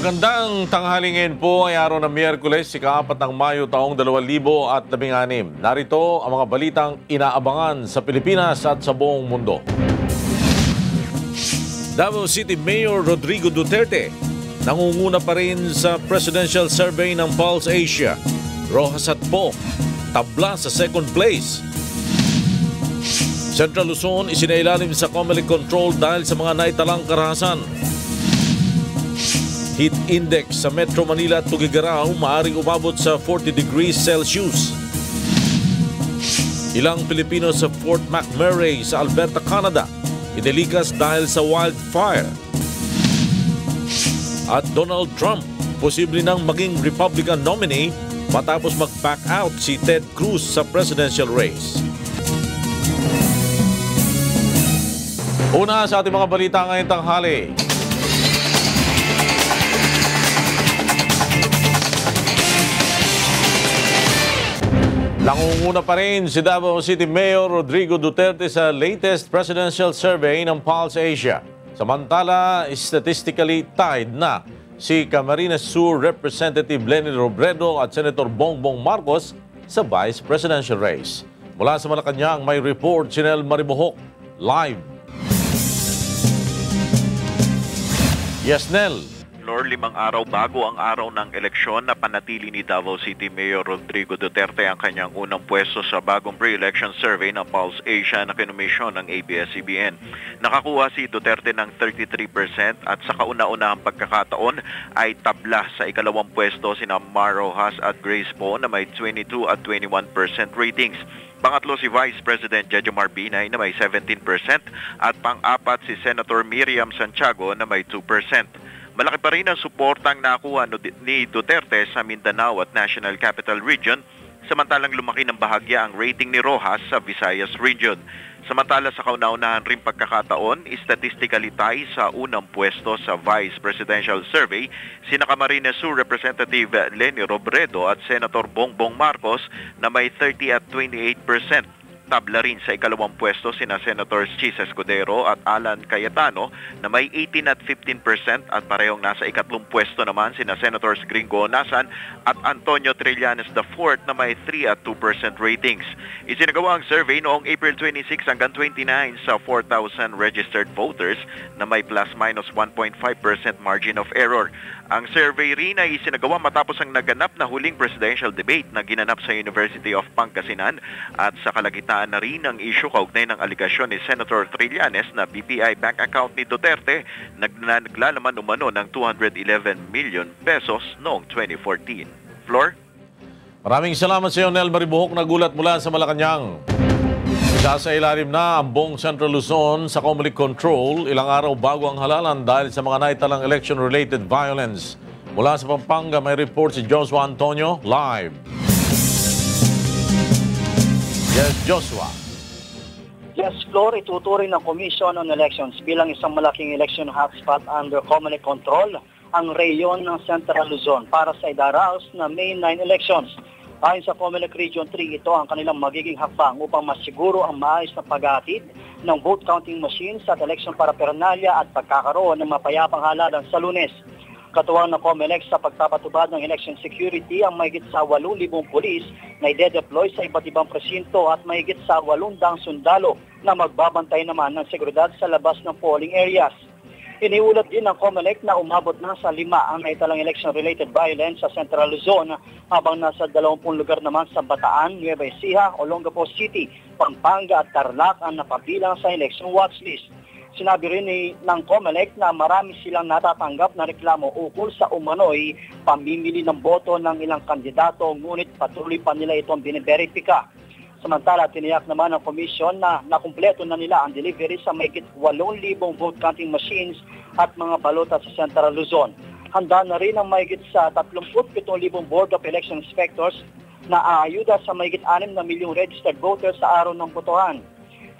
Magandang tanghali ngayon po ay araw ng Miyerkules, ika-4 ng Mayo taong 2016. Narito ang mga balitang inaabangan sa Pilipinas at sa buong mundo. Davao City Mayor Rodrigo Duterte nangunguna pa rin sa presidential survey ng Pulse Asia. Rojas at Poe tabla sa second place. Central Luzon isinailalim sa COMELEC control dahil sa mga naitalang karahasan. Heat index sa Metro Manila at Tugigaraw maaaring umabot sa 40 degrees Celsius. Ilang Pilipino sa Fort McMurray sa Alberta, Canada inilikas dahil sa wildfire. At Donald Trump posible nang maging Republican nominee matapos mag-back out si Ted Cruz sa presidential race. Una sa ating mga balita ngayong tanghali. Nangunguna pa rin si Davao City Mayor Rodrigo Duterte sa latest presidential survey ng Pulse Asia. Samantala, statistically tied na si Camarines Sur Representative Leni Robredo at Senator Bongbong Marcos sa vice presidential race. Mula sa Malacanang, may report si Nel Maribohok live. Yes, Nel. Lord, 5 araw bago ang araw ng eleksyon na panatili ni Davao City Mayor Rodrigo Duterte ang kanyang unang pwesto sa bagong pre-election survey ng Pulse Asia na kinomisyon ng ABS-CBN. Nakakuha si Duterte ng 33% at sa kauna-unahang pagkakataon ay tabla sa ikalawang pwesto sina Mar Rojas at Grace Poe na may 22 at 21% ratings. Pangatlo si Vice President Jejomar Binay na may 17% at pang-apat si Senator Miriam Santiago na may 2%. Malaki pa rin ang suportang nakuha ni Duterte sa Mindanao at National Capital Region, samantalang lumaki ng bahagya ang rating ni Rojas sa Visayas Region. Samantala sa kauna-unahan rin pagkakataon, statistically tie sa unang pwesto sa Vice Presidential Survey, sina Camarines Sur Representative Leni Robredo at Senator Bongbong Marcos na may 30 at 28%. Tabla rin sa ikalawang pwesto sina Senators Chis Escudero at Alan Cayetano na may 18 at 15% at parehong nasa ikatlong pwesto naman sina Senators Gringo Onasan at Antonio Trillanes IV na may 3 at 2% ratings. Isinagawa ang survey noong April 26 hanggang 29 sa 4,000 registered voters na may plus-minus 1.5% margin of error. Ang survey rin ay isinagawa matapos ang naganap na huling presidential debate na ginanap sa University of Pangasinan at sa kalagitan na rin ang issue kaugnay ng aligasyon ni Senator Trillanes na BPI bank account ni Duterte naglalaman umano ng 211 million pesos noong 2014. Floor? Maraming salamat sa iyo, Nel Maribohok, nagulat mula sa Malacanang. Sa ilalim na ang buong Central Luzon sa COMELEC control ilang araw bago ang halalan dahil sa mga naitalang election-related violence. Mula sa Pampanga, may report si Joshua Antonio live. Yes, Joshua. Yes, Flor, ituturing ng Commission on Elections bilang isang malaking election hotspot under COMELEC control ang reyon ng Central Luzon para sa idaraos na May 9 elections. Ayon sa COMELEC Region 3, ito ang kanilang magiging hakbang upang masiguro ang maayos na paghatid ng vote counting machines at election paraphernalia at pagkakaroon ng mapayapang halalan sa Lunes. Katuwang ng COMELEC sa pagpapatubad ng election security ang mahigit sa 8,000 pulis na ide-deploy sa iba't ibang presinto at mahigit sa 800 sundalo na magbabantay naman ng seguridad sa labas ng polling areas. Iniulat din ng COMELEC na umabot na sa 5 ang naitalang election-related violence sa Central Luzon habang nasa 20 lugar naman sa Bataan, Nueva Ecija, Olongapo City, Pampanga at Tarlac ang napabilang sa election watch list. Sinabi rin ng COMELEC na marami silang natatanggap na reklamo ukol sa umano'y pamimili ng boto ng ilang kandidato ngunit patuloy pa nila itong biniberipika. Samantala, tiniyak naman ng komisyon na nakumpleto na nila ang delivery sa mahigit 8,000 vote counting machines at mga balota sa Central Luzon. Handa na rin ang mahigit sa 37,000 Board of Election Inspectors na aayuda sa mahigit 6 na milyong registered voters sa araw ng botohan.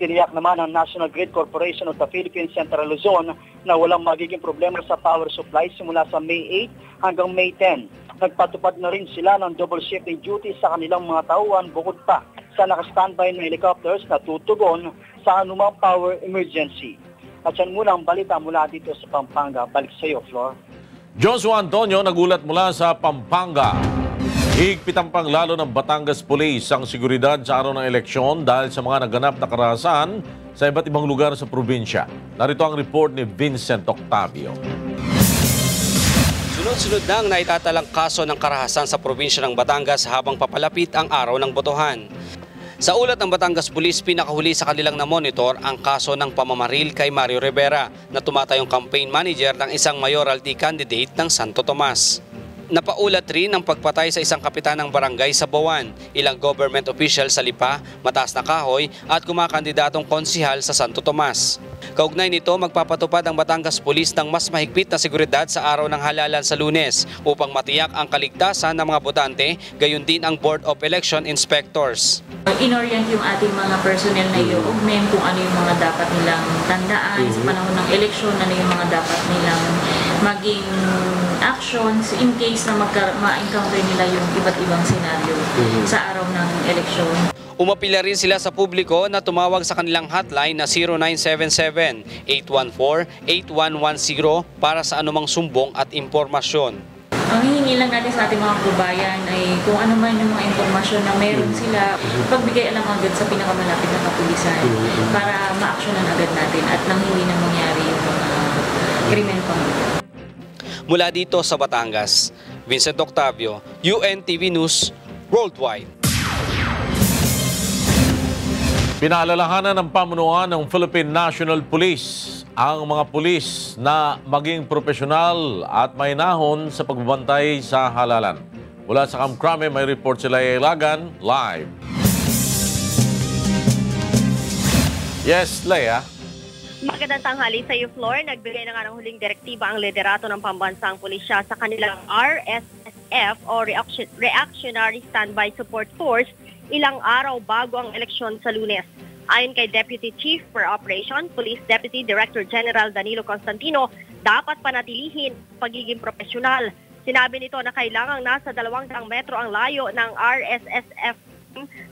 Tiniyak naman ng National Grid Corporation of the Philippines Central Luzon na walang magiging problema sa power supply simula sa May 8 hanggang May 10. Nagpatupad na rin sila ng double shifting duty sa kanilang mga tauhan bukod pa sa naka-standby na helicopters na tutugon sa anumang power emergency. At yan muna ang balita mula dito sa Pampanga. Balik sa iyo, Flor. Joshua Antonio nagulat mula sa Pampanga. Higpitan pang lalo ng Batangas Police ang seguridad sa araw ng eleksyon dahil sa mga naganap na karahasan sa iba't ibang lugar sa probinsya. Narito ang report ni Vincent Octavio. Sunod-sunod na ang naitatalang kaso ng karahasan sa probinsya ng Batangas habang papalapit ang araw ng botohan. Sa ulat ng Batangas Police, pinakahuli sa kanilang na-monitor ang kaso ng pamamaril kay Mario Rivera na tumatayong campaign manager ng isang mayoralty candidate ng Santo Tomas. Napaulat rin ang pagpatay sa isang kapitan ng barangay sa Bawan, ilang government official sa Lipa, Mataas na Kahoy at kumakandidatong konsihal sa Santo Tomas. Kaugnay nito, magpapatupad ang Batangas Police ng mas mahigpit na seguridad sa araw ng halalan sa Lunes upang matiyak ang kaligtasan ng mga botante, gayon din ang Board of Election Inspectors. In-orient yung ating mga personnel na i-augment kung ano yung mga dapat nilang tandaan sa panahon ng eleksyon, ano yung mga dapat nilang maging actions in case na ma-encounter nila yung iba't ibang senaryo sa araw ng eleksyon. Umapila rin sila sa publiko na tumawag sa kanilang hotline na 0977-814-8110 para sa anumang sumbong at impormasyon. Ang hihingi lang natin sa ating mga kababayan ay kung ano man yung mga impormasyon na meron sila, pagbigay alam agad sa pinakamalapit na kapulisan para ma-actionan agad natin at nang hindi na mangyari yung mga krimen pang ito. Mula dito sa Batangas, Vincent Octavio, UNTV News Worldwide. Pinaalalahanan ng pamunuan ng Philippine National Police ang mga pulis na maging profesional at may nahon sa pagbabantay sa halalan. Mula sa Kamkrame, may report sila Ilagan live. Yes, Leia. Magandang tanghali sa iyo, Flor. Nagbigay na nga ng huling direktiba ang liderato ng pambansang pulisya sa kanilang RSSF o Reactionary Standby Support Force ilang araw bago ang eleksyon sa Lunes. Ayon kay Deputy Chief per Operation, Police Deputy Director General Danilo Constantino, dapat panatilihin pagiging profesional. Sinabi nito na kailangang nasa 200 metro ang layo ng RSSF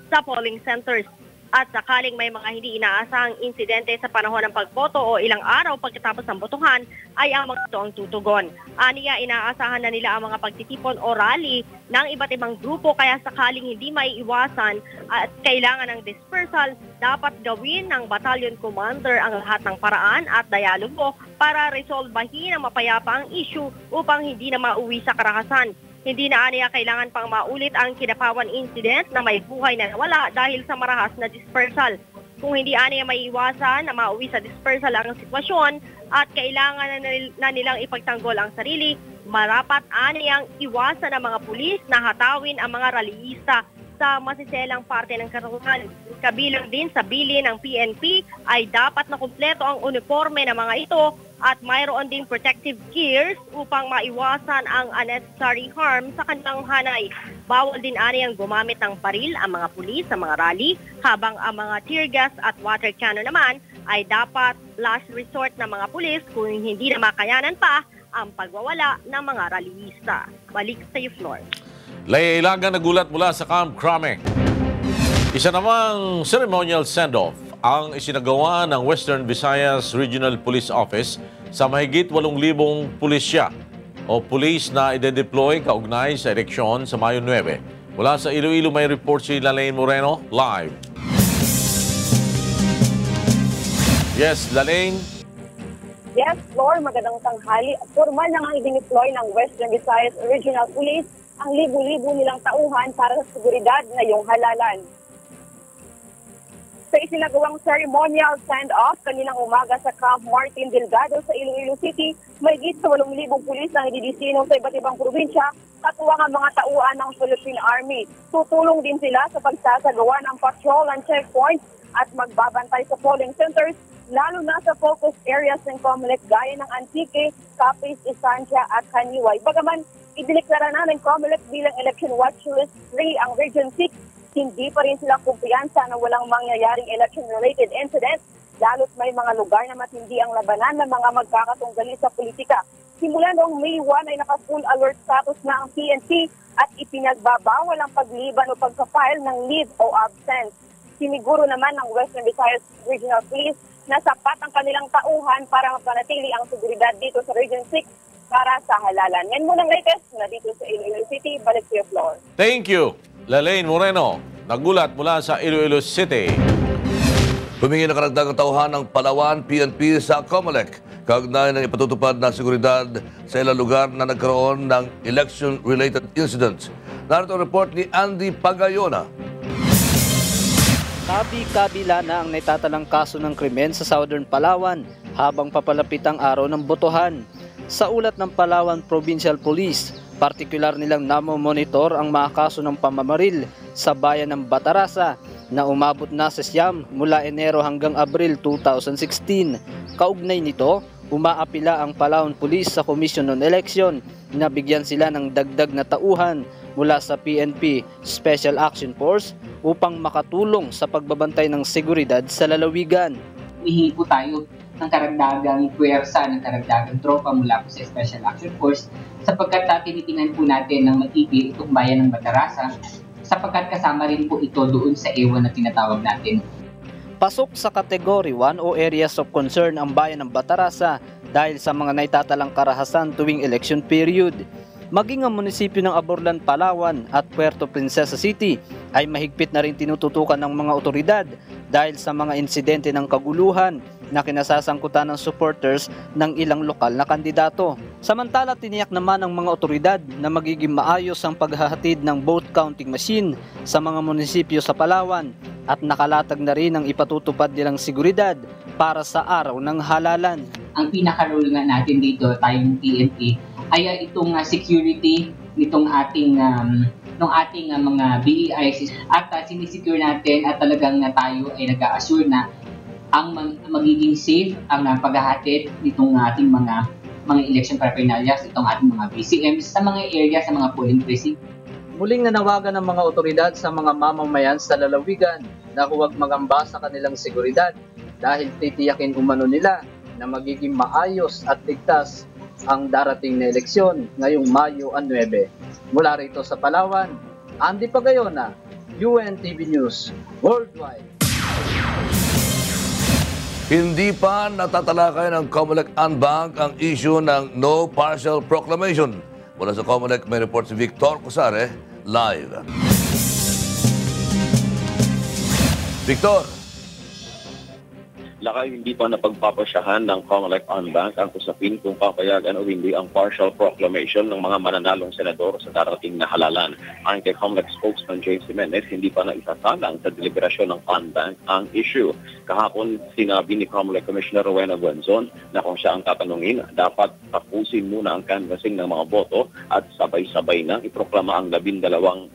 sa polling centers. At sakaling may mga hindi inaasahang insidente sa panahon ng pagboto o ilang araw pagkatapos ng botohan, ay ang mga ito ang tutugon. Aniya, inaasahan na nila ang mga pagtitipon o rally ng iba't ibang grupo, kaya sakaling hindi maiiwasan at kailangan ng dispersal, dapat gawin ng battalion commander ang lahat ng paraan at dialogo para resolbahin ang mapayapa ang issue upang hindi na mauwi sa karahasan. Hindi na aniya kailangan pang maulit ang Kidapawan incident na may buhay na nawala dahil sa marahas na dispersal. Kung hindi aniya maiiwasan na mauwi sa dispersal ang sitwasyon at kailangan na nilang ipagtanggol ang sarili, marapat aniyang iwasan ng mga pulis na hatawin ang mga rallyista sa masiselang parte ng karungan. Kabilang din sa bilin ng PNP ay dapat na kumpleto ang uniforme ng mga ito at mayroon ding protective gears upang maiwasan ang unnecessary harm sa kanilang hanay. Bawal din aniyang gumamit ng baril ang mga pulis sa mga rally, habang ang mga tear gas at water cannon naman ay dapat last resort ng mga pulis kung hindi na makayanan pa ang pagwawala ng mga rallyista. Balik sa iyo, Flor. Leia Ilagan nagulat mula sa Camp Crame. Isa namang ceremonial send-off ang isinagawa ng Western Visayas Regional Police Office sa mahigit 8,000 pulisya o pulis na ide-deploy kaugnay sa eleksyon sa Mayo 9. Mula sa Iloilo, may report si Lalaine Moreno live. Yes, Lalaine. Yes, Flor, magandang tanghali. Formal na nga i-deploy ng Western Visayas Regional Police ang libu-libu nilang tauhan para sa seguridad ngayong halalan. Sa isinagawang ceremonial send-off kaninang umaga sa Camp Martin Delgado sa Iloilo City, mahigit sa 8,000 pulis ang ididisino sa iba't ibang probinsya, katuwang ang mga tauhan ng Philippine Army. Tutulong din sila sa pagsasagawa ng patrol and checkpoints at magbabantay sa polling centers, lalo na sa focus areas ng COMELEC gaya ng Antique, Capiz, Estancia at Kaniway. Bagaman, idineklara na ng COMELEC bilang election watch list 3 ang Region 6, hindi pa rin sila kumpiyansa na walang mangyayaring election-related incidents, lalo't may mga lugar na matindi ang labanan ng mga magkakatunggali sa politika. Simula noong May 1 ay naka-full alert status na ang PNP at ipinagbabawal ang pagliban o pagka-file ng leave o absence. Siniguro naman ng Western Visayas Regional Police na sapat ang kanilang tauhan para mapanatili ang seguridad dito sa Region 6 para sa halalan. Yan muna ang latest na dito sa Iloilo City. Balik sa floor. Thank you, Lalaine Moreno. Nagulat mula sa Iloilo City. Humingi ng karagdagang tauhan ng Palawan PNP sa COMELEC kaugnay ng ipatutupad na seguridad sa ilang lugar na nagkaroon ng election-related incidents. Narito ang report ni Andy Pagayona. Kabi-kabila na ang naitatalang kaso ng krimen sa Southern Palawan habang papalapit ang araw ng botohan. Sa ulat ng Palawan Provincial Police, partikular nilang namomonitor ang mga kaso ng pamamaril sa bayan ng Batarasa na umabot na sa siyam mula Enero hanggang Abril 2016. Kaugnay nito, umaapila ang Palawan Police sa Commission on Election na bigyan sila ng dagdag na tauhan mula sa PNP Special Action Force upang makatulong sa pagbabantay ng seguridad sa lalawigan. Hihingi po tayo ng karagdagang puwersa, ng karagdagang tropa mula po sa Special Action Force sapagkat tinitingnan po natin ng matibay itong bayan ng Batarasa sapagkat kasama rin po ito doon sa ewan na tinatawag natin. Pasok sa Category 1 o Areas of Concern ang bayan ng Batarasa dahil sa mga naitatalang karahasan tuwing election period. Maging ang munisipyo ng Aborlan, Palawan at Puerto Princesa City ay mahigpit na rin tinututukan ng mga otoridad dahil sa mga insidente ng kaguluhan na kinasasangkutan ng supporters ng ilang lokal na kandidato. Samantala, tiniyak naman ng mga otoridad na magiging maayos ang paghahatid ng vote counting machine sa mga munisipyo sa Palawan at nakalatag na rin ang ipatutupad nilang seguridad para sa araw ng halalan. Ang pinaka-role nga natin dito, tayong PNP, ay itong security nitong ating mga BEIs at sinisecure natin at talagang tayo ay nag-a-assure na ang magiging safe ang paghahatid nitong ating mga election paraphernalia, itong ating mga BCMs sa mga area, sa mga polling precinct. Muling nanawagan ng mga otoridad sa mga mamamayan sa lalawigan na huwag magamba sa kanilang seguridad dahil titiyakin umano nila na magiging maayos at ligtas ang darating na eleksyon ngayong Mayo 9. Mula rito sa Palawan, Andy Pagayona, UNTV News Worldwide. Hindi pa natatalakay ng COMELEC Unbank ang issue ng No Partial Proclamation. Mula sa COMELEC, may report si Victor Cosare, live. Victor. Lakay hindi pa napagpapasyahan ng COMELEC Unbank ang usapin kung papayagan o hindi ang partial proclamation ng mga mananalong senador sa darating na halalan. Ayon kay COMELEC spokesman James Jimenez, hindi pa na isasalang sa deliberasyon ng Unbank ang issue. Kahapon, sinabi ni COMELEC Commissioner Rowena Guenzon na kung siya ang tatanungin, dapat tapusin muna ang canvassing ng mga boto at sabay-sabay nang iproklama ang 12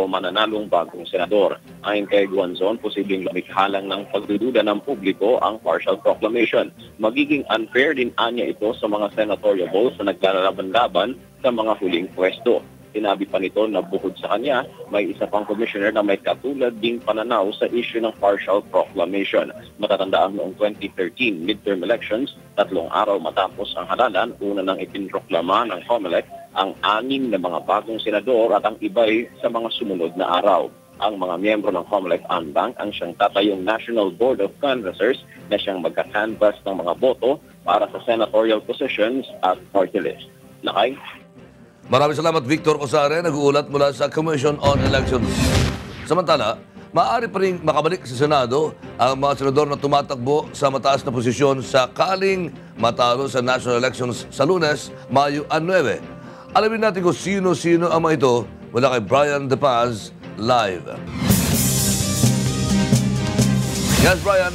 mananalong bagong senador. Ayon kay Guanzon, posibleng lumikhalang ng pagdududa ng publiko ang partial proclamation. Magiging unfair din anya ito sa mga senatorial votes na naglalaban-laban sa mga huling pwesto. Sinabi pa nito na bukod sa kanya, may isa pang commissioner na may katulad ding pananaw sa issue ng partial proclamation. Matatandaan noong 2013 midterm elections, 3 araw matapos ang halalan, una nang ipinroklama ng COMELEC ang 6 na mga bagong senador at ang iba'y sa mga sumunod na araw. Ang mga miyembro ng COMELEC Unbank ang siyang tatayong National Board of Canvassers na siyang magka-canvass ng mga boto para sa senatorial positions at party list. Lakay? Maraming salamat, Victor Cosare, nag-uulat mula sa Commission on Elections. Samantala, maaari pa rin makabalik sa Senado ang mga senador na tumatakbo sa mataas na posisyon sakaling matalo sa national elections sa Lunes, Mayo 9. Alamin natin kung sino-sino ang mga ito mula kay Brian De Paz, live. Yes, Brian.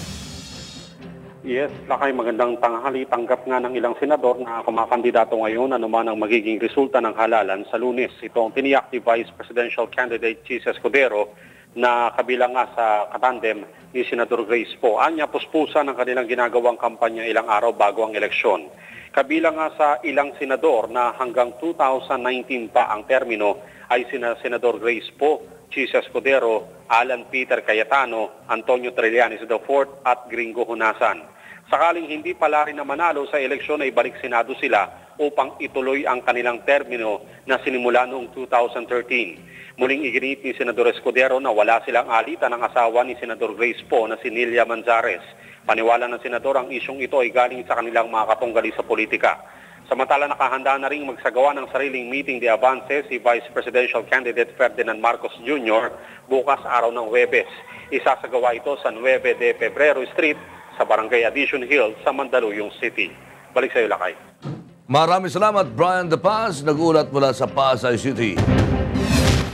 Yes, Lakay, magandang tanghali. Tanggap nga ng ilang senador na kumakandidato ngayon anuman ang magiging resulta ng halalan sa Lunes. Ito ang tiniyak ni Vice Presidential Candidate Chis Escudero na kabilang nga sa katandem ni Senador Grace Poe. Anya puspusan ang kanilang ginagawang kampanya ilang araw bago ang eleksyon. Kabilang nga sa ilang senador na hanggang 2019 pa ang termino ay sina Senador Grace Poe, Chis Escudero, Alan Peter Cayetano, Antonio Trillanes IV at Gringo Hunasan. Sakaling hindi pala rin na manalo sa eleksyon ay balik Senado sila upang ituloy ang kanilang termino na sinimula noong 2013. Muling iginit ni Senador Escudero na wala silang alitan ng asawa ni Senador Grace Poe na si Nilia Manzares. Paniwala ng senador ang isyong ito ay galing sa kanilang mga katunggali sa politika. Samantala nakahanda na rin magsagawa ng sariling meeting de avance si Vice Presidential Candidate Ferdinand Marcos Jr. bukas araw ng Huwebes. Isasagawa ito sa 9 de Febrero Street sa Barangay Addition Hill sa Mandaluyong City. Balik sa iyo, Lakay. Maraming salamat, Brian De Paz, nag-ulat mula sa Pasay City.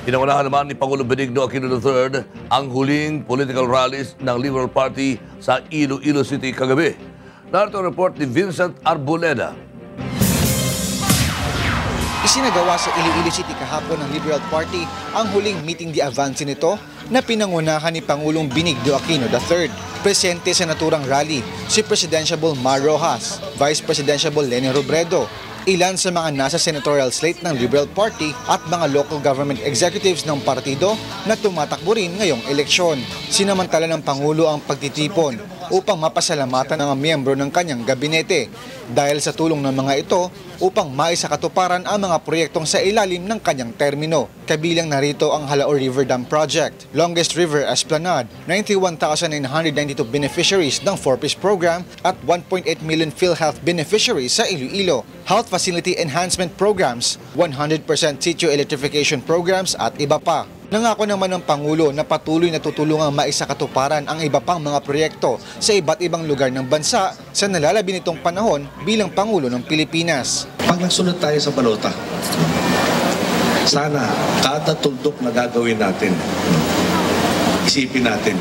Pinangunahan naman ni Pangulong Benigno Aquino III ang huling political rallies ng Liberal Party sa Iloilo City kagabi. Narito ang report ni Vincent Arboleda. Isinagawa sa Iloilo City kahapon ng Liberal Party ang huling meeting de avance nito na pinangunahan ni Pangulong Benigno Aquino III. Presente sa naturang rally si Presidential Mar Rojas, Vice Presidential Leni Robredo, ilan sa mga nasa senatorial slate ng Liberal Party at mga local government executives ng partido na tumatakbo rin ngayong eleksyon. Sinamantala ng Pangulo ang pagtitipon upang mapasalamatan ang miyembro ng kanyang gabinete dahil sa tulong ng mga ito upang maisakatuparan ang mga proyektong sa ilalim ng kanyang termino. Kabilang narito ang Halao River Dam Project, Longest River Esplanade, 91,992 beneficiaries ng 4-piece program at 1.8 million PhilHealth beneficiaries sa Iloilo, health facility enhancement programs, 100% sitio electrification programs at iba pa. Nangako naman ng Pangulo na patuloy na tutulungang maisakatuparan ang iba pang mga proyekto sa iba't ibang lugar ng bansa sa nalalabi nitong panahon bilang Pangulo ng Pilipinas. Pag nagsunod tayo sa balota, sana kada tuldok na gagawin natin, isipin natin,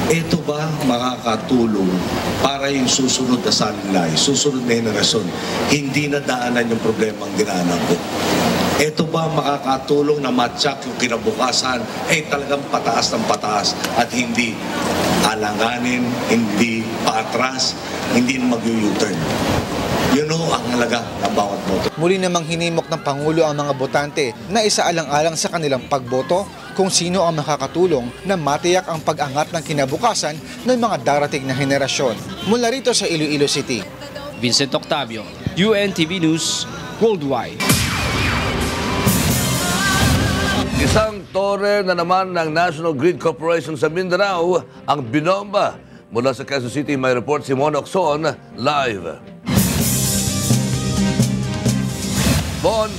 ito ba makakatulong para yung susunod na sanlay, susunod na henerasyon, hindi na daanan yung problema ang dinaanan ko? Ito ba makakatulong na matyak yung kinabukasan talagang pataas ng pataas at hindi alanganin, hindi paatras, hindi mag-u-turn? Yun ang halaga ng bawat boto. Muli namang hinimok ng Pangulo ang mga botante na isaalang-alang sa kanilang pagboto kung sino ang makakatulong na matiyak ang pag-angat ng kinabukasan ng mga darating na henerasyon. Mula rito sa Iloilo City, Vincent Octavio, UNTV News Worldwide. Isang tore na naman ng National Grid Corporation sa Mindanao ang binomba. Mula sa Quezon City, may report si Mon Ocson live. Bon.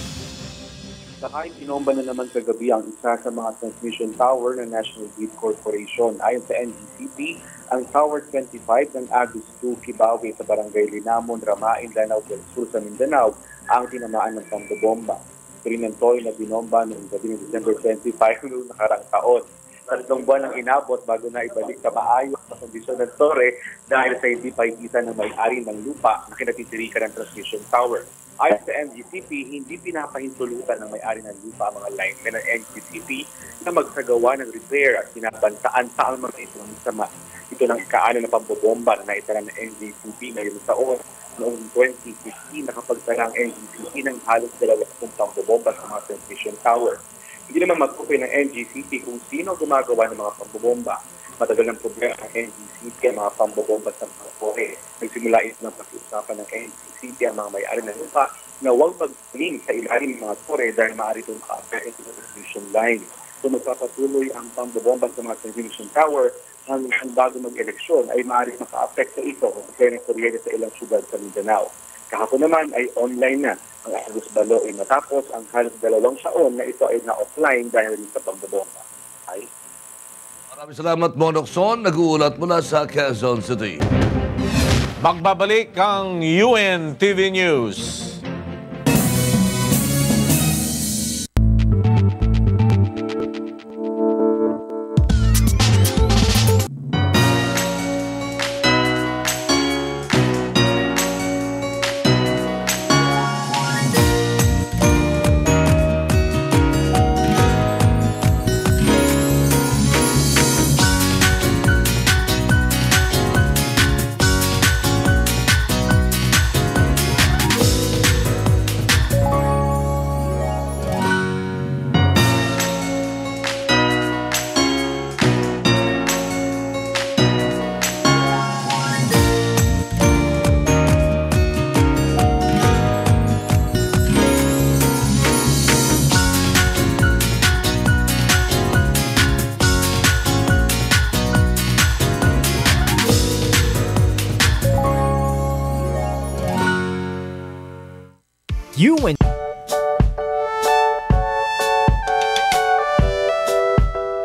Saka binomba na naman kagabi ang isa sa mga transmission tower ng National Grid Corporation. Ayon sa NGCP, ang Tower 25 ng Agus 2 Kibawe sa Barangay Linamon, Ramain, Lanao del Sur sa Mindanao ang tinamaan ng pambobomba. Pinantoy na binomba noong gabi ng December 25 noong nakarang taon. 3 buwan ang inabot bago na ibalik sa maayos sa kondisyon ng tore dahil sa hindi pahigitan ng may-ari ng lupa na kinatitirikan ng transmission tower. Ayon sa NGCP, hindi pinapahintulutan ng may-ari ng lupa ang mga linemen ng NGCP na magsagawa ng repair at pinabantaan pa ang mga ito ng sama. Ito ng ika-6 na pambobomba na naitala ng NGCP ngayong taon. Noong 2015, nakapagtala ang NGCP ng halos 20 pambobomba sa mga transmission tower. Hindi naman mag-upay ng NGCP kung sino gumagawa ng mga pambobomba. Matagal ng problema ng NGCP ang mga pambobomba sa mga tore. Nagsimula ito ng pag-usapan ng NGCP ang mga may-ari ng lupa na huwag mag-ling sa ilalim ng mga tore dahil maaari itong maka-affect sa transmission line. So magpapatuloy ang pambobomba sa mga transmission tower hanggang bago mag-eleksyon ay maaari maka-affect sa ito kaya ng kuryente sa ilang syudad sa Mindanao. Kahapon naman ay online na ang Agus Balo ay matapos ang halos 2 taon na ito ay na-offline dahil sa pambobomba. Ay. Maraming salamat, Mon Ocson. Nag-uulat mula sa Quezon City. Magbabalik ang UNTV News. you and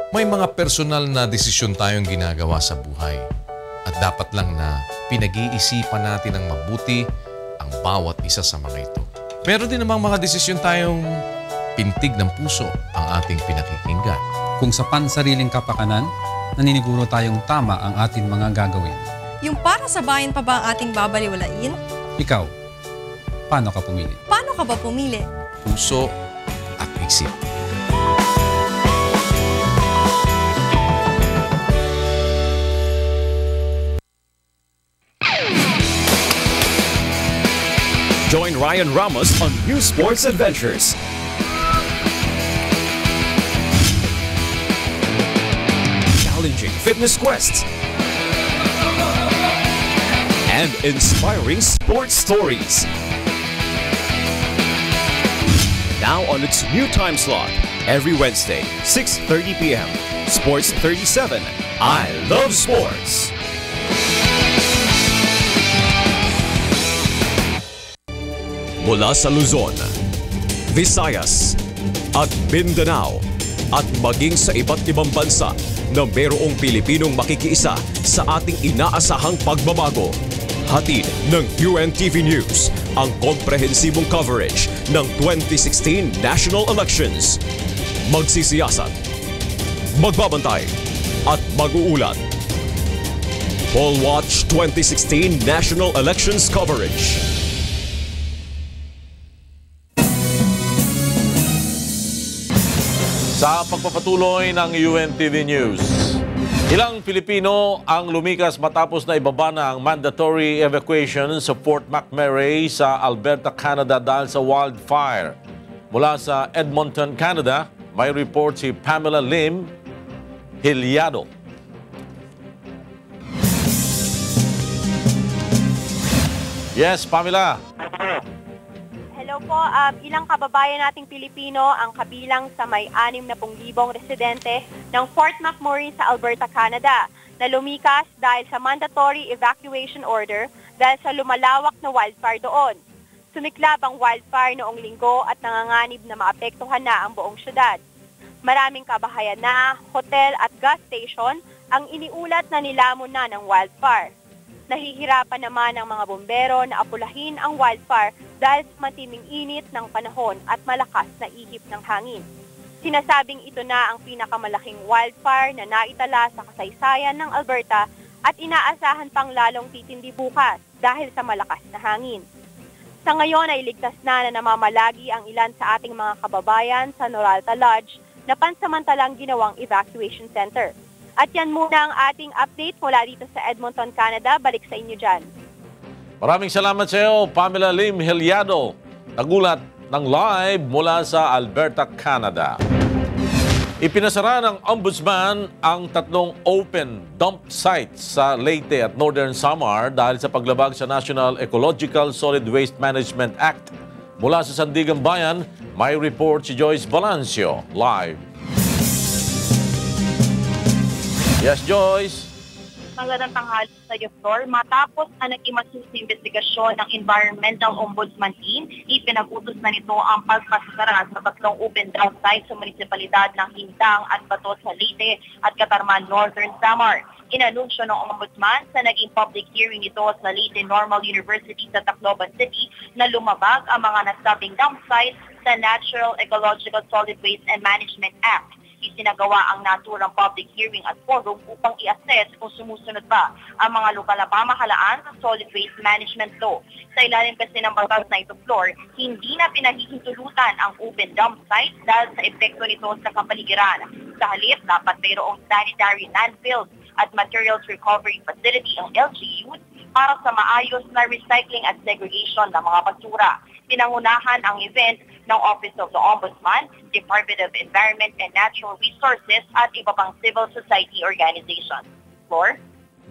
May mga personal na desisyon tayong ginagawa sa buhay at dapat lang na pinag-iisipan natin ng mabuti ang bawat isa sa mga ito. Meron din namang mga desisyon tayong pintig ng puso ang ating pinakikinggan. Kung sa pansariling kapakanan, naniniguro tayong tama ang ating mga gagawin. Yung para sa bayan pa ba ang ating babaliwalain? Ikaw, paano ka pumili? Paano ka ba pumili? Puso at isip. join Ryan Ramos on new sports adventures. Challenging fitness quests. And inspiring sports stories. Now on its new time slot, every Wednesday, 6:30 p.m. Sports 37. I love sports. Mula sa Luzon, Visayas, at Mindanao, at maging sa iba't ibang bansa na mayroong Pilipinong makikiisa sa ating inaasahang pagbabago. Hatid ng UNTV News ang komprehensibong coverage ng 2016 national elections. Magsisiyasat, magbabantay, at mag-uulat. Poll Watch 2016 National Elections Coverage. Sa pagpapatuloy ng UNTV News, ilang Pilipino ang lumikas matapos na ibaba na ang mandatory evacuation sa Fort McMurray sa Alberta, Canada dahil sa wildfire. Mula sa Edmonton, Canada, may report si Pamela Lim Hilyado. Yes, Pamela. Hello po, ilang kababayan nating Pilipino ang kabilang sa may 60,000 residente ng Fort McMurray sa Alberta, Canada na lumikas dahil sa mandatory evacuation order dahil sa lumalawak na wildfire doon. Sumiklab ang wildfire noong linggo at nanganganib na maapektuhan na ang buong syudad. Maraming kabahayan na, hotel at gas station ang iniulat na nilamon na ng wildfire. Nahihirapan naman ang mga bombero na apulahin ang wildfire dahil sa matinding init ng panahon at malakas na ihip ng hangin. Sinasabing ito na ang pinakamalaking wildfire na naitala sa kasaysayan ng Alberta at inaasahan pang lalong titindi bukas dahil sa malakas na hangin. Sa ngayon ay ligtas na namamalagi ang ilan sa ating mga kababayan sa Noralta Lodge na pansamantalang ginawang evacuation center. At yan muna ang ating update mula dito sa Edmonton, Canada. Balik sa inyo dyan. Maraming salamat sa iyo, Pamela Lim Hilyado. Nagulat ng live mula sa Alberta, Canada. Ipinasara ng Ombudsman ang 3 open dump sites sa Leyte at Northern Samar dahil sa paglabag sa National Ecological Solid Waste Management Act. Mula sa Sandigan Bayan, may report si Joyce Balancio, live. Yes, Joyce. Magandang tanghali sa iyo, Flor. Matapos na nag-imasus na investigasyon ng Environmental Ombudsman Team, ipinag-utos na nito ang pagpasara sa 3 open dump sites sa munisipalidad ng Hindang at Bato sa Leyte at Katarman, Northern Samar. Inanunsyo ng Ombudsman sa naging public hearing nito sa Leyte Normal University sa Tacloban City na lumabag ang mga nasabing dump sites sa Natural Ecological Solid Waste and Management Act. Isinagawa ang naturang public hearing at forum upang i-assess kung sumusunod ba ang mga lokal na pamahalaan sa solid waste management law. Sa ilalim kasi ng batas na ito, Floor, hindi na pinahihintulutan ang open dump site dahil sa epekto nito sa kapaligiran. Sa halip, dapat mayroong sanitary landfills at materials recovery facility ang LGU para sa maayos na recycling at segregation ng mga basura. Pinangunahan ang event ng Office of the Ombudsman, Department of Environment and Natural Resources at iba pang civil society organizations. Floor?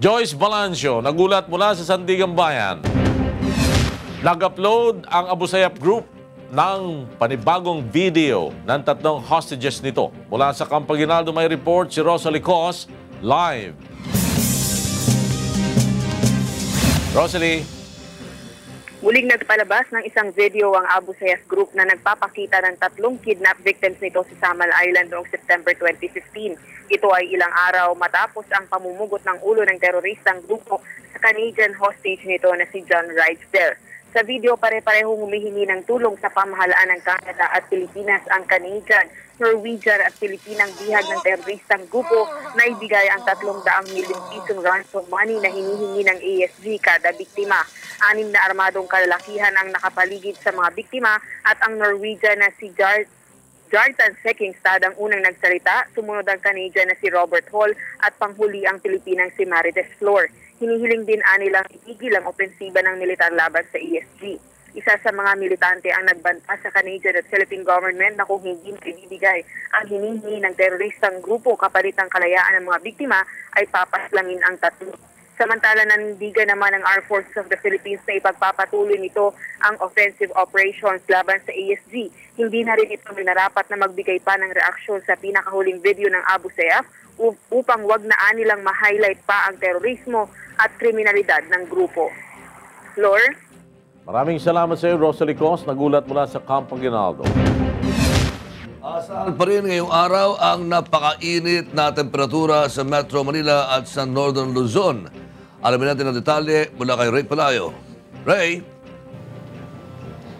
Joyce Balancio, nagulat mula sa Sandigan Bayan. Nag-upload ang Abu Sayyaf Group ng panibagong video ng 3 hostages nito. Mula sa Camp Aguinaldo may report si Rosalie Cos, live. Rosalie. Muling nagpalabas ng isang video ang Abu Sayyaf Group na nagpapakita ng 3 kidnap victims nito sa Samal Island noong September 2015. Ito ay ilang araw matapos ang pamumugot ng ulo ng teroristang grupo sa Canadian hostage nito na si John Rydesdale. Sa video, pare-parehong humihingi ng tulong sa pamahalaan ng Canada at Pilipinas ang Canadian, Norwegian at Pilipinang bihag ng teroristang grupo na ibigay ang 300 milyong pisong ransom money na hinihingi ng ASG kada biktima. 6 na armadong kalalakihan ang nakapaligid sa mga biktima at ang Norwegian na si Jartan Sekingstad ang unang nagsalita, sumunod ang Canadian na si Robert Hall at panghuli ang Pilipinang si Marites Flor. Hinihiling din nilang itigil ang opensiba ng militar laban sa ESG. Isa sa mga militante ang nagbanta sa Canadian at Philippine government na kung hindi ibibigay ang hinihingi ng teroristang grupo kapalit ng kalayaan ng mga biktima ay papaslangin ang 3. Samantala nanindigan naman ng Armed Forces of the Philippines na ipagpapatuloy nito ang offensive operations laban sa ASG. Hindi na rin ito minarapat na magbigay pa ng reaksyon sa pinakahuling video ng Abu Sayyaf upang wag na nilang ma-highlight pa ang terorismo at kriminalidad ng grupo. Flor? Maraming salamat sa iyo, Rosalie Cos. Nagulat mula sa Campo Aguinaldo. Asahan pa rin ngayong araw ang napakainit na temperatura sa Metro Manila at sa Northern Luzon. Alamin natin ang detalye mula kay Ray Palayo. Ray?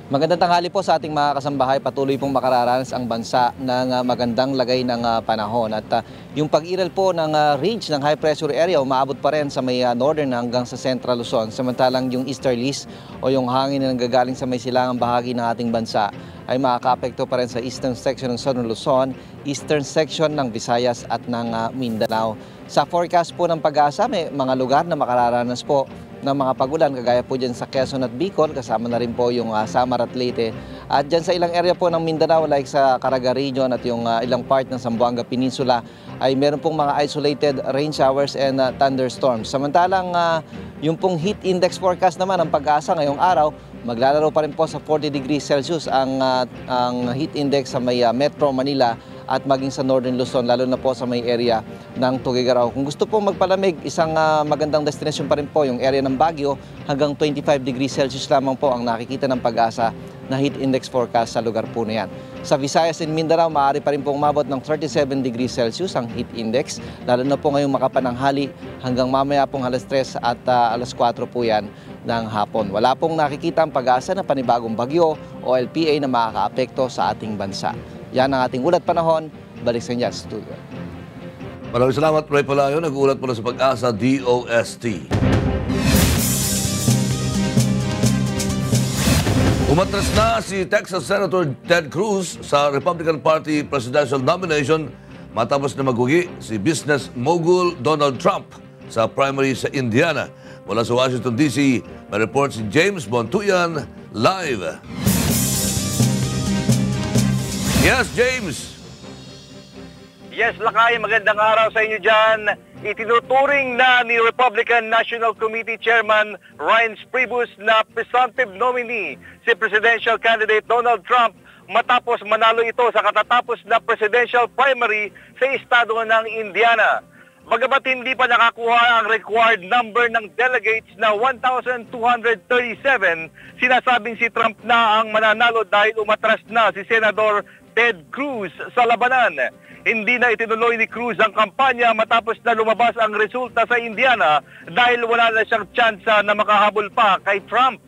Magandang tanghali po sa ating mga kasambahay. Patuloy pong makararanas ang bansa ng magandang lagay ng panahon. At yung pag-iral po ng range ng high pressure area umaabot pa rin sa may northern hanggang sa central Luzon. Samantalang yung easterlies o yung hangin na nanggagaling sa may silangang bahagi ng ating bansa ay makaka-apekto pa rin sa eastern section ng Southern Luzon, eastern section ng Visayas at ng Mindanao. Sa forecast po ng Pag-asa, may mga lugar na makararanas po ng mga pagulan, kagaya po dyan sa Quezon at Bicol, kasama na rin po yung Samar at Leyte. At dyan sa ilang area po ng Mindanao, like sa Caraga Region at yung ilang part ng Zamboanga Peninsula, ay meron pong mga isolated rain showers and thunderstorms. Samantalang yung pong heat index forecast naman ng Pag-asa ngayong araw, maglalaro pa rin po sa 40 degrees Celsius ang heat index sa may Metro Manila at maging sa Northern Luzon, lalo na po sa may area ng Tuguegarao. Kung gusto po magpalamig, isang magandang destination pa rin po yung area ng Baguio, hanggang 25 degrees Celsius lamang po ang nakikita ng Pag-asa na heat index forecast sa lugar po na yan. Sa Visayas and Mindanao, maaari pa rin pong umabot ng 37 degrees Celsius ang heat index, lalo na po ngayong makapananghali hanggang mamaya pong alas 3 at alas 4 po yan ng hapon. Wala pong nakikita ang Pag-asa na panibagong bagyo o LPA na makaka-apekto sa ating bansa. Yan ang ating ulat panahon. Balik sa inyo sa studio. Maraming salamat, Ray Palayo. Nag-uulat mula sa Pag-asa DOST. Umatras na si Texas Senator Ted Cruz sa Republican Party presidential nomination matapos na magugi si business mogul Donald Trump sa primary sa Indiana. Mula sa Washington, D.C., may report si James Bontuyan live. Yes, James. Yes, Lakay, magandang araw sa inyo dyan. Itinuturing na ni Republican National Committee Chairman Reince Priebus na presumptive nominee si presidential candidate Donald Trump matapos manalo ito sa katatapos na presidential primary sa estado ng Indiana. Bagamat hindi pa nakakuha ang required number ng delegates na 1,237, sinasabing si Trump na ang mananalo dahil umatras na si Senador Ted Cruz sa labanan. Hindi na itinuloy ni Cruz ang kampanya matapos na lumabas ang resulta sa Indiana dahil wala na siyang tsansa na makahabol pa kay Trump.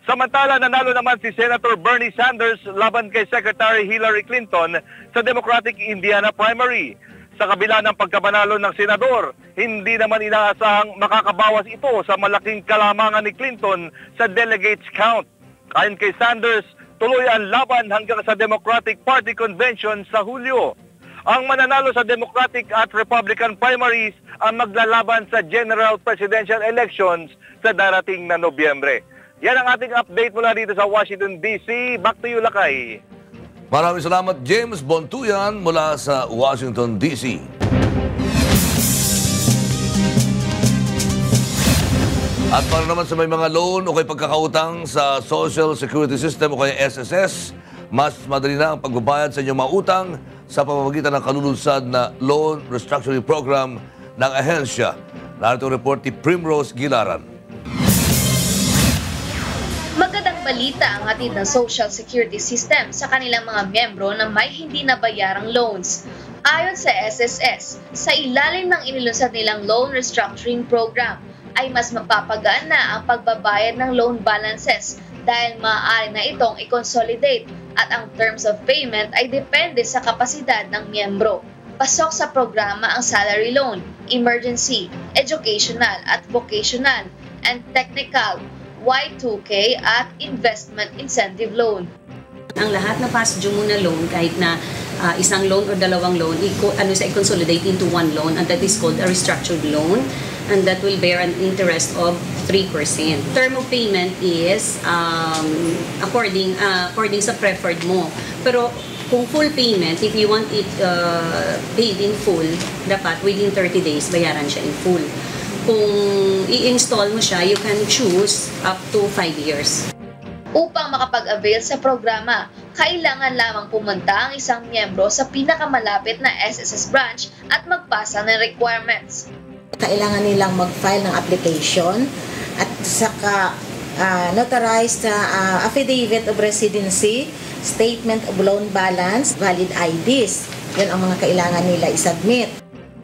Samantala, nanalo naman si Senator Bernie Sanders laban kay Secretary Hillary Clinton sa Democratic Indiana primary. Sa kabila ng pagkabanalo ng senador, hindi naman inaasahang makakabawas ito sa malaking kalamangan ni Clinton sa delegates count. Ayon kay Sanders, tuloy ang laban hanggang sa Democratic Party Convention sa Hulyo. Ang mananalo sa Democratic at Republican primaries ang maglalaban sa general presidential elections sa darating na Nobyembre. Yan ang ating update mula dito sa Washington, D.C. Back to you, Lakay. Maraming salamat, James Bontuyan mula sa Washington, D.C. At para naman sa may mga loan o kay pagkakautang sa Social Security System o kaya SSS, mas madali na ang pagbabayad sa inyong mga utang sa pamamagitan ng kalulunsad na Loan Restructuring Program ng ahensya. Narito ang report ni Primrose Gilaran. Magandang balita ang hatid ng Social Security System sa kanilang mga miyembro na may hindi nabayarang loans. Ayon sa SSS, sa ilalim ng inilunsad nilang Loan Restructuring Program, ay mas mapapagaan na ang pagbabayad ng loan balances dahil maaari na itong i-consolidate at ang terms of payment ay depende sa kapasidad ng miyembro. Pasok sa programa ang salary loan, emergency, educational at vocational, and technical, Y2K at investment incentive loan. Ang lahat na past due mo na loan, kahit na isang loan or dalawang loan, i-consolidate into one loan, and that is called a restructured loan, and that will bear an interest of 3%. Term of payment is according sa preferred mo. Pero kung full payment, if you want it paid in full, dapat within 30 days bayaran siya in full. Kung i-install mo siya, you can choose up to 5 years. Upang makapag-avail sa programa, kailangan lamang pumunta ang isang miyembro sa pinakamalapit na SSS branch at magpasa ng requirements. Kailangan nilang mag-file ng application at saka notarized affidavit of residency, statement of loan balance, valid IDs. Yan ang mga kailangan nila isubmit.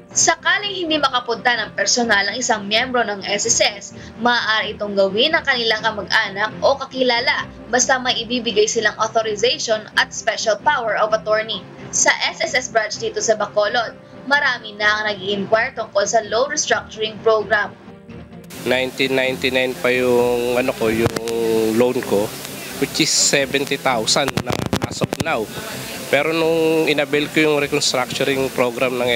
Sakaling hindi makapunta ng personal ang isang miyembro ng SSS, maaari itong gawin ng kanilang kamag-anak o kakilala basta may ibibigay silang authorization at special power of attorney. Sa SSS branch dito sa Bacolod, marami na ang nag-i-inquire tungkol sa loan restructuring program. 1999 pa yung yung loan ko, which is 70,000 na as of now. Pero nung inabil ko yung reconstructuring program ng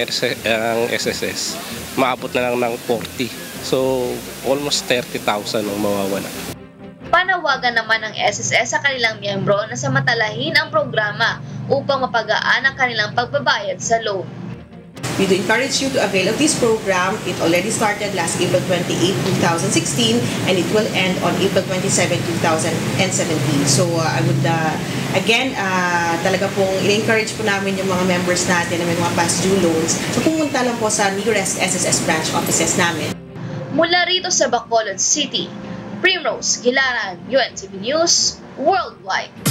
SSS, maabot na lang ng 40. So, almost 30,000 ang mawawala. Panawagan naman ng SSS sa kanilang miyembro na samantalahin ang programa upang mapagaan ang kanilang pagbabayad sa loan. We do encourage you to avail of this program. It already started last April 28, 2016, and it will end on April 27, 2017. So I would, again, talaga pong i-encourage po namin yung mga members natin na may mga past due loans. So pumunta lang po sa nearest SSS branch offices namin. Mula rito sa Bacolod City, Primrose Gilaran, UNTV News, Worldwide.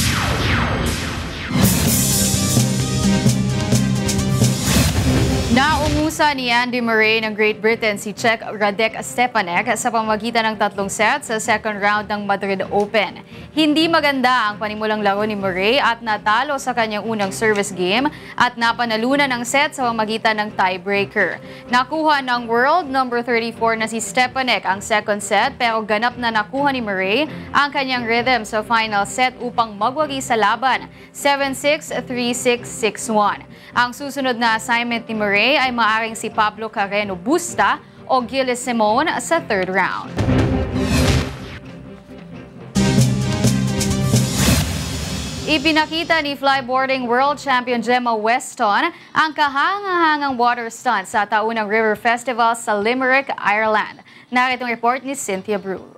Naungusa ni Andy Murray ng Great Britain si Czech Radek Stepanek sa pamamagitan ng 3 sets sa second round ng Madrid Open. Hindi maganda ang panimulang laro ni Murray at natalo sa kanyang unang service game at napanalunan ng set sa pamamagitan ng tiebreaker. Nakuha ng world number 34 na si Stepanek ang second set pero ganap na nakuha ni Murray ang kanyang rhythm sa final set upang magwagi sa laban 7-6, 3-6, 6-1. Ang susunod na assignment ni Murray ay maaaring si Pablo Carreno Busta o Gilles Simon sa third round. Ipinakita ni flyboarding world champion Gemma Weston ang kahangahangang water stunt sa taunang River Festival sa Limerick, Ireland. Narito ang report ni Cynthia Brule.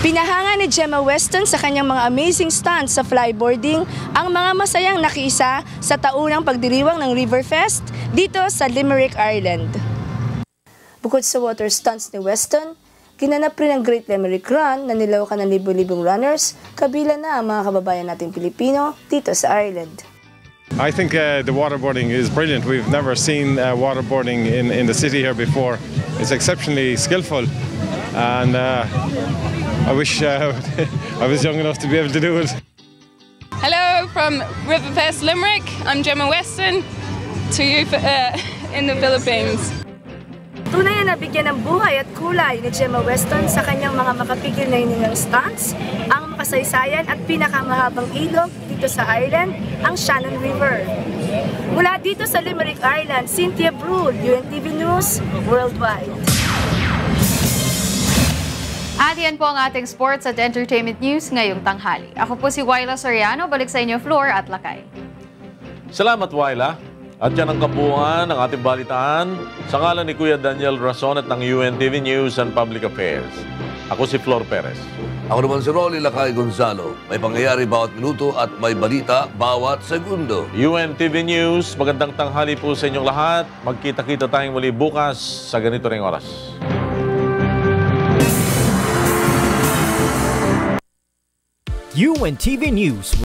Pinahanga ni Gemma Weston sa kanyang mga amazing stunts sa flyboarding ang mga masayang nakiisa sa taunang pagdiriwang ng Riverfest dito sa Limerick, Ireland. Bukod sa water stunts ni Weston, ginanap rin ang Great Limerick Run na nilawakan ng libo-libong runners, kabila na ang mga kababayan nating Pilipino dito sa Ireland. I think the waterboarding is brilliant. We've never seen waterboarding in the city here before. It's exceptionally skillful, and I wish I was young enough to be able to do it. Hello from Riverfest Limerick. I'm Gemma Weston to you in the Philippines. Tunay na nabigyan ng buhay at kulay ni Gemma Weston sa kanyang mga makapigil na hiningang stunts, ang makasaysayan at pinakamahabang ilog dito sa Ireland, ang Shannon River. Mula dito sa Limerick, Ireland, Cynthia Brule, UNTV News, Worldwide. At yan po ang ating sports at entertainment news ngayong tanghali. Ako po si Wyla Soriano, balik sa inyo floor at lakay. Salamat, Wyla. At yan ang kabuuan ng ating balitaan sa ngalan ni Kuya Daniel Rason at ng UNTV News and Public Affairs. Ako si Flor Perez. Ako naman si Rolly Lakay Gonzalo. May pangyayari bawat minuto at may balita bawat segundo. UNTV News, magandang tanghali po sa inyong lahat. Magkita-kita tayong muli bukas sa ganito ring oras. UNTV News.